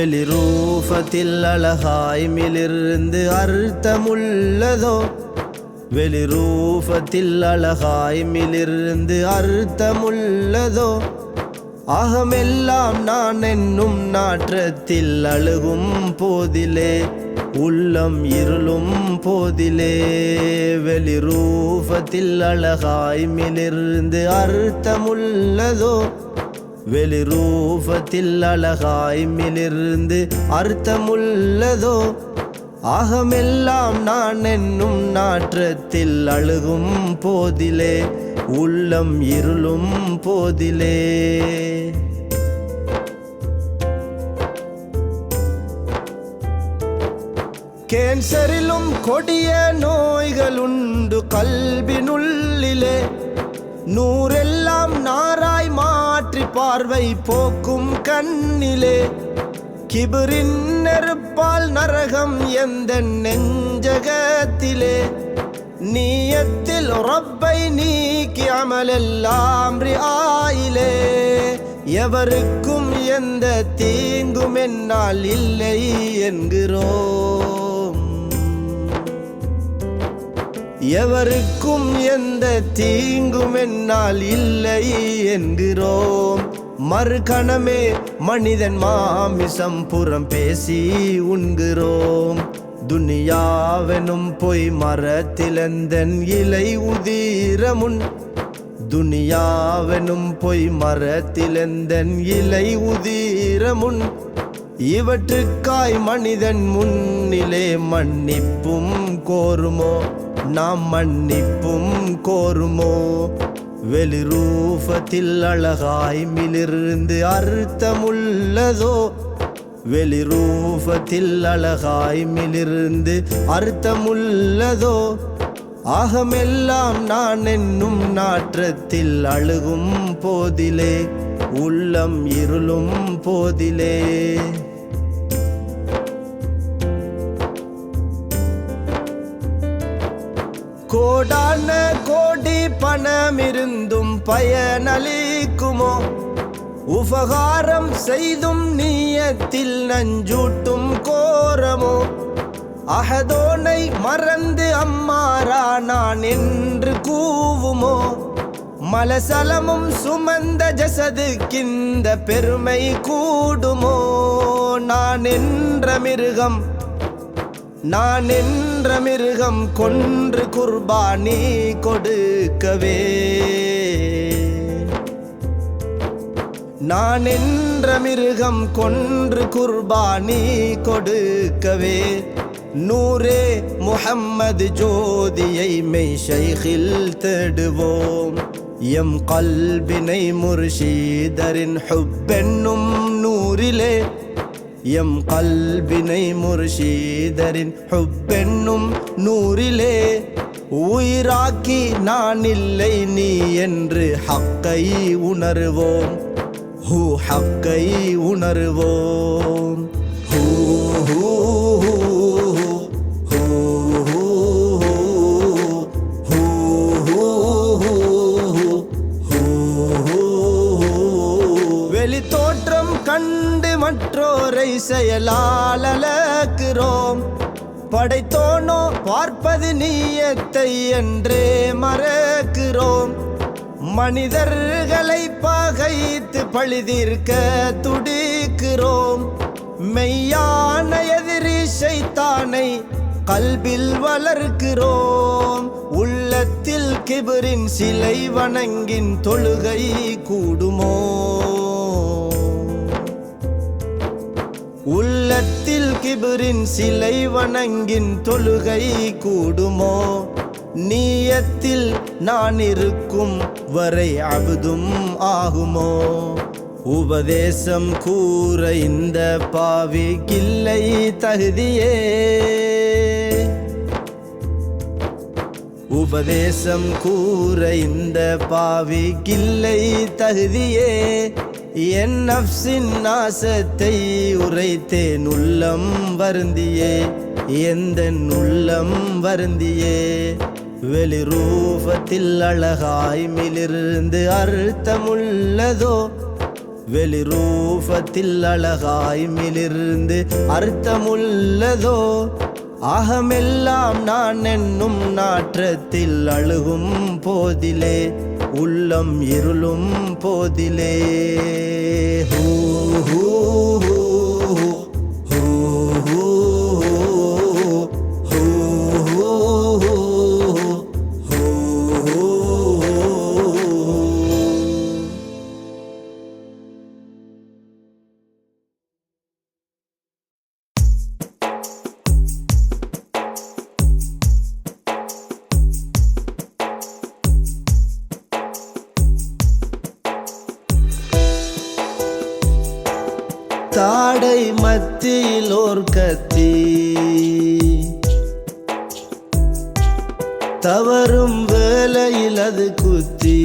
வெளிரூபத்தில் அழகாய் மிளிர்ந்து அர்த்தமுள்ளதோ வெளிரூபத்தில் அழகாய் மிளிர்ந்து அர்த்தமுள்ளதோ அகமெல்லாம் நான் என்னும் நாற்றத்தில் அழுகும் போதிலே உள்ளம் இருளும் போதிலே வெளிரூபத்தில் அழகாய் மிளிர்ந்து அர்த்தமுள்ளதோ வெளிரூபத்தில் அழகாய் மிளிர்ந்து அர்த்தமுள்ளதோ அகமெல்லாம் நான் என்னும் நாற்றத்தில் அழுகும் போதிலே உள்ளம் இருளும் போதிலே கேன்சரிலும் கொடிய நோய்களுண்டு கல்பினுள்ளிலே நூரெல்லாம் நாராய் மாற்றி பார்வை போக்கும் கண்ணிலே கிபரின் நெருப்பால் நரகம் எந்த நெஞ்சகத்திலே நீயத்தில் ரப்பை நீக்கி அமலெல்லாம் ரிஆயிலே எவருக்கும் எந்த தீங்கும் என்னால் இல்லை என்கிறோம் எவருக்கும் எந்த தீங்கும் என்னால் இல்லை என்கிறோம் மறுகணமே மனிதன் மாமிசம் புறம் பேசி உண்கிறோம் துனியாவெனும் பொய் மரத்திலந்தன் இலை உதிரமுன் துனியாவெனும் பொய் மரத்திலந்தன் இலை உதிரமுன் இவற்றுக்காய் மனிதன் முன்னிலே மன்னிப்பும் கோருமோ நாம் மன்னிப்பும் கோருமோ வெளிரூபத்தில் அழகாய் மிளிர்ந்து அர்த்தமுள்ளதோ வெளிரூபத்தில் அழகாய் மிளிர்ந்து அர்த்தமுள்ளதோ அகமெல்லாம் நான் என்னும் நாற்றத்தில் அழுகும் போதிலே உள்ளம் இருளும் போதிலே கோடான கோடி பணமிருந்தும் பயனளிக்குமோ உபகாரம் செய்தும் நீயத்தில் நஞ்சூட்டும் கோரமோ அஹதோனை மறந்து அம்மாரா நான் என்று கூவுமோ மலசலமும் சுமந்த ஜசதுக்கிந்த பெருமை கூடுமோ நான் என்ற மிருகம் கொன்று குர்பானி கொடுக்கவே நான் என்ற மிருகம் கொன்று குர்பானி கொடுக்கவே நூரே முஹம்மது ஜோதியை மெய் ஷைഖில் தேடுவோம் எம் கல்பினை முர்ஷீதரின் ஹுப்பென்னும் நூரிலே எம் கல்பினை முர்ஷீதரின் ஹுப்பென்னும் நூறிலே உயிராக்கி நான் இல்லை நீ என்று ஹக்கை உணர்வோம். ஹக்கை உணர்வோம். ஹூ ஹூ வெளி தோற்றம் கண்டு மற்றோரை செயலால் அளக்கிறோம். படைத்தோனோ பார்ப்பது நீயத்தை என்றே மறக்கிறோம். மனிதர்களை பகைத்து பழிதீர்க்க துடிக்கிறோம். மெய்யான எதிரி ஷைத்தானை கல்பில் வளர்க்கிறோம். உள்ளத்தில் கிபரின் சிலை வணங்கின் தொழுகை கூடுமோ? உள்ளத்தில் கிபரின் சிலை வணங்கின் தொழுகை கூடுமோ? நீயத்தில் நான் இருக்கும் வரை அபுதும் ஆகுமோ? உபதேசம் கூற இந்த பாவிக்கில்லை தகுதியே. உபதேசம் கூற இந்த பாவிக்கில்லை தகுதியே. என் நஃப்ஸின் நாசத்தை உரைத்தேன் உள்ளம் வருந்தியே. எந்த உள்ளம் வருந்தியே. வெளிரூபத்தில் அழகாய் மிளிர்ந்து அர்த்தமுள்ளதோ? வெளிரூபத்தில் அழகாய் மிளிர்ந்து அர்த்தமுள்ளதோ? அகமெல்லாம் நான் என்னும் நாற்றத்தில் அழுகும் போதிலே உள்ளம் இருளும் போதிலே. ஹூ ஹூ தாடை மத்தியில் ஓர் கத்தி தவறும் வேளையில் அது குத்தி.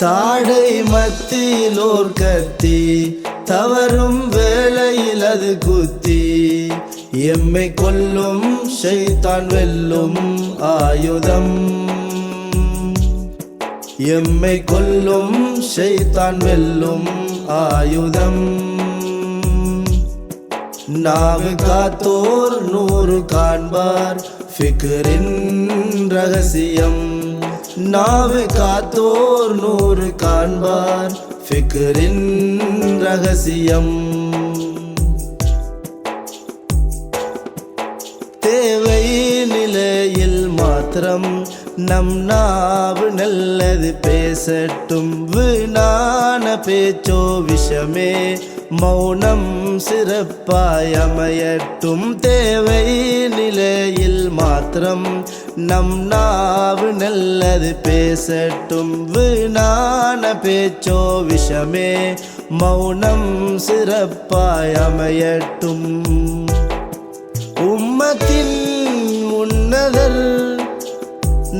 தாடை மத்தியில் ஓர் கத்தி தவறும் வேளையில் அது குத்தி. எம்மை கொல்லும் ஷைத்தான் வெல்லும் ஆயுதம். எம்மை கொல்லும் ஷைத்தான் வெல்லும் ஆயுதம். நாவு காத்தோர் நூறு காண்பார் ஃபிக்ரின் ரகசியம். நாவு காத்தோர் நூறு காண்பார் ஃபிக்ரின் ரகசியம். தேவை நிலையில் மாத்திரம் நம் நாவு நல்லது பேசட்டும். வீணான பேச்சோ விஷமே மௌனம் சிறப்பாய் அமையட்டும். தேவை நிலையில் மாத்திரம் நம் நாவு நல்லது பேசட்டும். வீணான பேச்சோ விஷமே மௌனம் சிறப்பாய் அமையட்டும். உம்மத்தின் உன்னதர்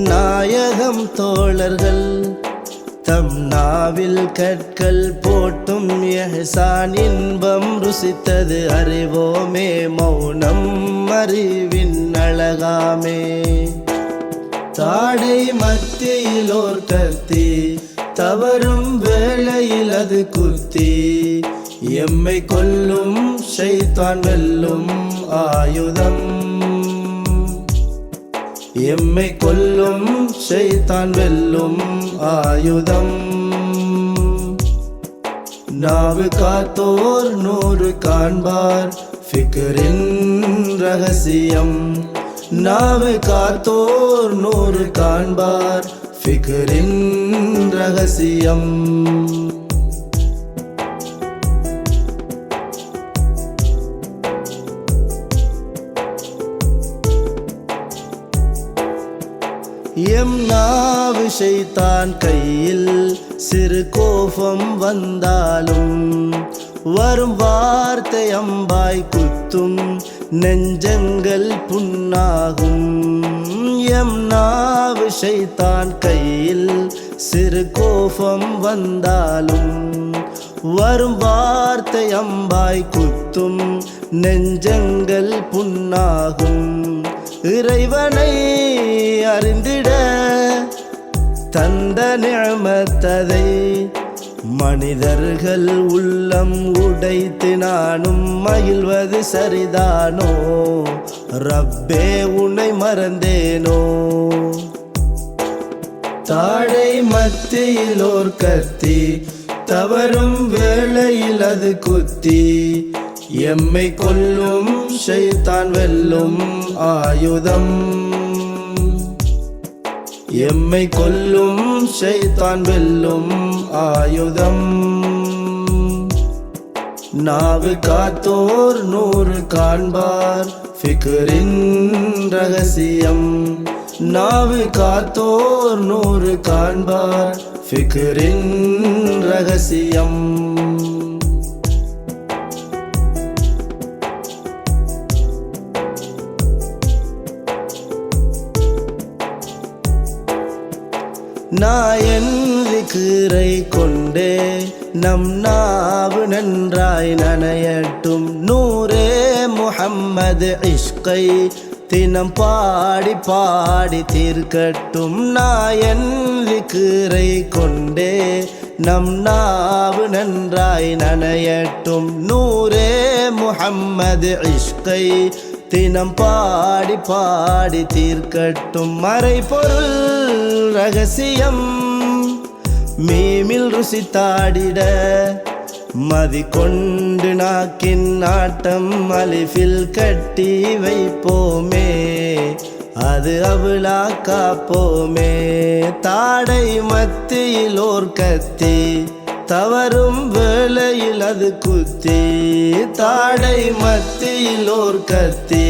நாயகம் தோழர்கள் தம் நாவில் கற்கள் போட்டும் இஹ்சான் இன்பம் ருசித்தது அறிவோமே. மௌனம் அறிவின் அழகாமே. தாடை மத்தியில் ஓர் கத்தி தவறும் வேளையில் அது குத்தி. எம்மை கொல்லும் ஷைத்தான் வெல்லும் ஆயுதம். எம்மை கொல்லும் ஷைத்தான் வெல்லும் ஆயுதம். நாவு காத்தோர் நூறு காண்பார் ஃபிக்ரின் ரகசியம். நாவு காத்தோர் நூறு காண்பார் ஃபிக்ரின் ரகசியம். எம் நாவு ஷைத்தான் கையில் சிறு கோபம் வந்தாலும் வரும் வார்த்தை அம்பாய் குத்தும் நெஞ்சங்கள் புண்ணாகும் எம் நாவு ஷைத்தான் கையில் சிறு கோபம் வந்தாலும் வரும் வார்த்தை அம்பாய் குத்தும் நெஞ்சங்கள் புண்ணாகும் இறைவனை அறிந்திட தந்த நிஅமத்ததை மனிதர்கள் உள்ளம் உடைத்து நானும் மகிழ்வது சரிதானோ ரப்பே உன்னை மறந்தேனோ தாழை மத்தியில் ஓர் கத்தி தவறும் வேளையில் அது குத்தி எம்மை கொல்லும் ஷைத்தான் வெல்லும் ஆயுதம் எம்மை கொல்லும் ஷைத்தான் வெல்லும் ஆயுதம் நாவு காத்தோர் 100 காண்பார் ஃபிக்ரின் ரகசியம் நாவு காத்தோர் 100 காண்பார் ஃபிக்ரின் ரகசியம் நாயன் திக்ரை கொண்டே நம் நாவு நன்றாய் நனையட்டும் நூரே முஹம்மது இஷ்கை தினம் பாடி பாடி தீர்க்கட்டும் நாயன் திக்ரை கொண்டே நம் நாவு நன்றாய் நனையட்டும் நூரே முஹம்மது இஷ்கை தினம் பாடி பாடி தீர்க்கட்டும் மறைபொருள் ரகசியம் மீமில் ருசித்தாடிட மதி கொண்டு நாக்கின் நாட்டம் அலிஃபில் கட்டி வைப்போமே அது அவளா காப்போமே தாடை மத்தியில் ஓர் கத்தி தவறும் வேளையில் அது குத்தி தாடை மத்தியில் ஓர் கத்தி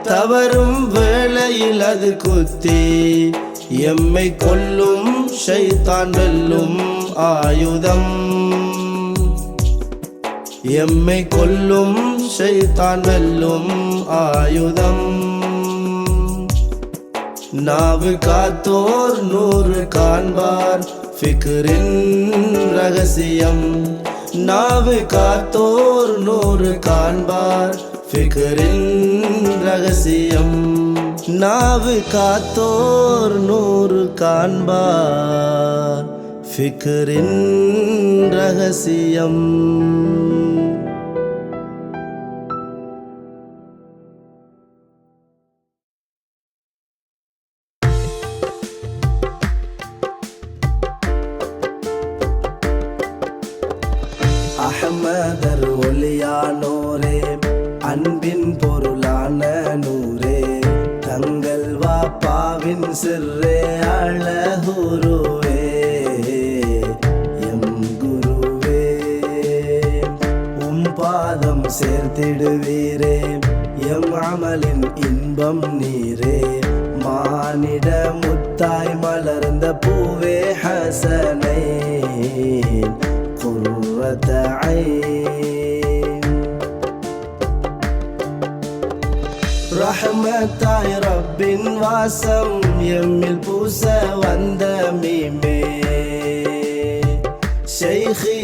தவறும் வேளையில் அது குத்தி எம்மை கொல்லும் ஷைத்தான் வெல்லும் ஆயுதம் எம்மை கொல்லும் ஷைத்தான் வெல்லும் ஆயுதம் நாவு காத்தோர் 100 காண்பார் ஃபிக்ரின் ரகசியம் நாவு காத்தோர் 100 காண்பார் ஃபிக்ரின் ரகசியம் நாவு காத்தோர் 100 காண்பார் ஃபிக்ரின் ரகசியம் அஹ்மதர் ஒலியானோரே அன்பின் பொருளான நூரே தங்கள் வாப்பாவின் சிறே அழகுருவே எம் குருவே பாதம் சேர்த்திடுவீரே எம் அமலின் இன்பம் நீரே மானிட முத்தாய் மலர்ந்த பூவே ஹசனை قرة عين ரஹ்மத்தாய் ரப்பின் வாசம் எம்மில் பூச வந்த மீமே ஷைഖி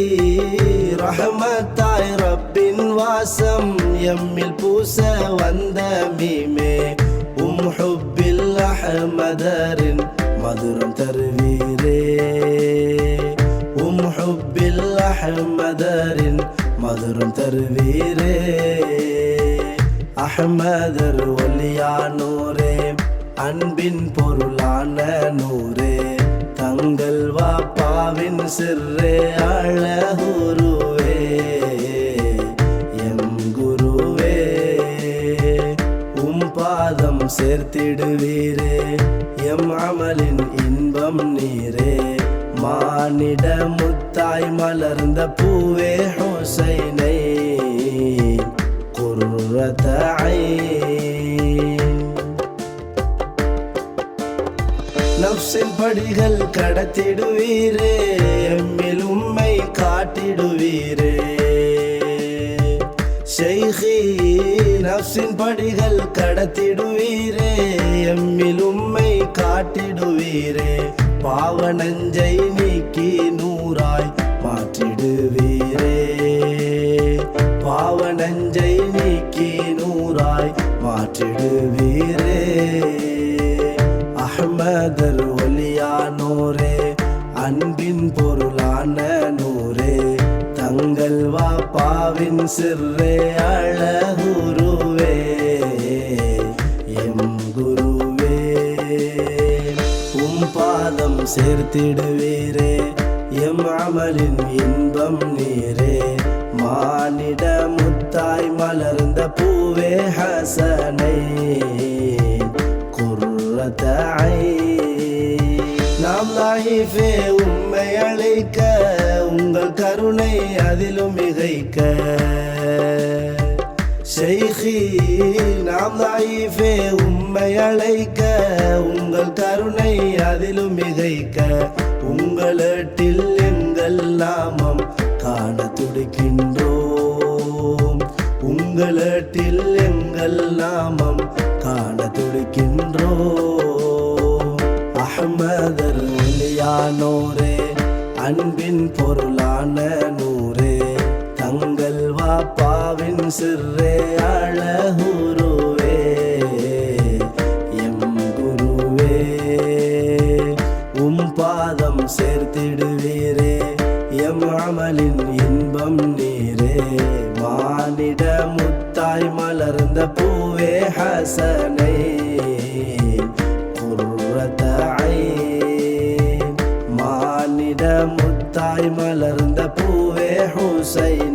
ரஹ்மத்தாய் ரப்பின் வாசம் எம்மில் பூச வந்த மீமே ஹுப்பில் அஹ்மதரின் மதுரம் தருவீரே ஹுப்பில் அஹ்மதரின் மதுரம் தருவீரே அஹ்மதர் ஒலியானோரே அன்பின் பொருளான நூரே தங்கள் வாப்பாவின் சிறே அழகுருவே எம் குருவே பாதம் சேர்த்திடுவீரே எம் அமலின் இன்பம் நீரே மானிட முத்தாய் மலர்ந்த பூவே ஹுசைனை குர்ரத ஐன் நஃப்ஸின் படிகள் கடத்திடுவீரே எம்மில் உம்மை காட்டிடுவீரே ஷைഖி நஃப்ஸின் படிகள் கடத்திடுவீரே எம்மில் உம்மை காட்டிடுவீரே பாவ நஞ்சை நீக்கி நூறாய் மாற்றிடுவீரே பாவ நஞ்சை நீக்கி நூறாய் மாற்றிடுவீரே அஹ்மதர் ஒலியானோரே அன்பின் பொருளான நூரே தங்கள் வாப்பாவின் சிறே அழகுருவே எம் குருவே உம் பாதம் சேர்த்திடுவீரே எம் அமலின் இன்பம் நீரே மானிட முத்தாய் மலர்ந்த பூவே ஹசனை குர்ரத ஐன் நாம் லாயிஃபே உம்மை அழைக்க உங்கள் கருணை அதிலும் மிகைக்க ஷைഖி நாம் லாயிஃபே உம்மை அழைக்க உங்கள் கருணை அதிலும் மிகைக்க உங்களட்டில் எங்கள் நாமம் காண துடிக்கின்றோம் உங்களட்டில் எங்கள் நாமம் காண துடிக்கின்றோம் அஹ்மதர் ஒலியானோரே அன்பின் பொருளான நூரே தங்கள் வாப்பாவின் சிறே அழகுருவே எம் குருவே உம் பாதம் சேர்த்திடுவீரே எம் அமலின் இன்பம் நீரே மானிட முத்தாய் மலர்ந்த பூவே ஹசனை குர்ரத ஐன் மானிட முத்தாய் மலர்ந்த பூவே ஹுசைன்